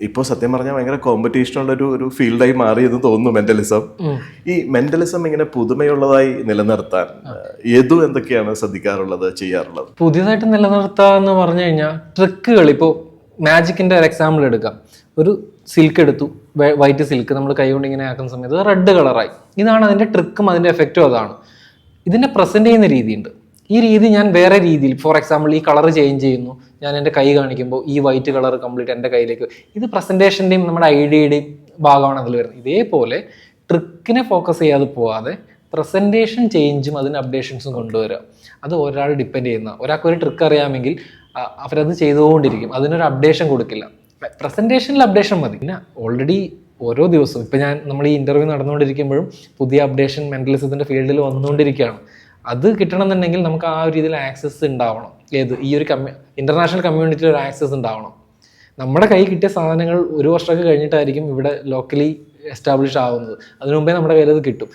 ഇപ്പോൾ സത്യം പറഞ്ഞാൽ ഭയങ്കര കോമ്പറ്റീഷനുള്ള ഒരു ഫീൽഡായി മാറിയെന്ന് തോന്നുന്നു മെന്റലിസം. ഈ മെന്റലിസം ഇങ്ങനെ പുതുമയുള്ളതായി നിലനിർത്താൻ എന്തൊക്കെയാണ് ശ്രദ്ധിക്കാറുള്ളത്, ചെയ്യാറുള്ളത്? പുതിയതായിട്ട് നിലനിർത്താന്ന് പറഞ്ഞു കഴിഞ്ഞാൽ ട്രിക്കുകൾ, ഇപ്പോൾ മാജിക്കിന്റെ ഒരു എക്സാമ്പിൾ എടുക്കാം. ഒരു സിൽക്ക് എടുത്തു, വൈറ്റ് സിൽക്ക് നമ്മൾ കൈ കൊണ്ട് ഇങ്ങനെ ആക്കുന്ന സമയത്ത് റെഡ് കളറായി. ഇതാണ് അതിന്റെ ട്രിക്കും, അതിന്റെ എഫക്റ്റും അതാണ്. ഇതിനെ പ്രസന്റ് ചെയ്യുന്ന രീതിയുണ്ട്. ഈ രീതി ഞാൻ വേറെ രീതിയിൽ, ഫോർ എക്സാമ്പിൾ ഈ കളർ ചേഞ്ച് ചെയ്യുന്നു, ഞാൻ എൻ്റെ കൈ കാണിക്കുമ്പോൾ ഈ വൈറ്റ് കളർ കംപ്ലീറ്റ് എൻ്റെ കയ്യിലേക്ക്, ഇത് പ്രസന്റേഷൻ്റെയും നമ്മുടെ ഐഡിയയുടെയും ഭാഗമാണ് അതിൽ വരുന്നത്. ഇതേപോലെ ട്രിക്കിനെ ഫോക്കസ് ചെയ്യാതെ പോവാതെ പ്രസന്റേഷൻ ചേഞ്ചും അതിന് അപ്ഡേഷൻസും കൊണ്ടുവരിക. അത് ഒരാൾ ഡിപ്പെൻഡ് ചെയ്യുന്ന, ഒരാൾക്ക് ഒരു ട്രിക്ക് അറിയാമെങ്കിൽ അവരത് ചെയ്തുകൊണ്ടിരിക്കും, അതിനൊരു അപ്ഡേഷൻ കൊടുക്കില്ല. പ്രസന്റേഷനിൽ അപ്ഡേഷൻ മതി. പിന്നെ ഓൾറെഡി ഓരോ ദിവസവും ഇപ്പം നമ്മൾ ഈ ഇന്റർവ്യൂ നടന്നുകൊണ്ടിരിക്കുമ്പോഴും പുതിയ അപ്ഡേഷൻ മെന്റലിസത്തിന്റെ ഫീൽഡിൽ വന്നുകൊണ്ടിരിക്കുകയാണ്. അത് കിട്ടണമെന്നുണ്ടെങ്കിൽ നമുക്ക് ആ ഒരു രീതിയിൽ ആക്സസ് ഉണ്ടാവണം. ഈ ഒരു ഇന്റർനാഷണൽ കമ്മ്യൂണിറ്റിയിൽ ഒരു ആക്സസ് ഉണ്ടാവണം. നമ്മുടെ കയ്യിൽ കിട്ടിയ സാധനങ്ങൾ ഒരു വർഷമൊക്കെ കഴിഞ്ഞിട്ടായിരിക്കും ഇവിടെ ലോക്കലി എസ്റ്റാബ്ലിഷ് ആവുന്നത്. അതിനു മുമ്പേ നമ്മുടെ കയ്യിൽ അത് കിട്ടും.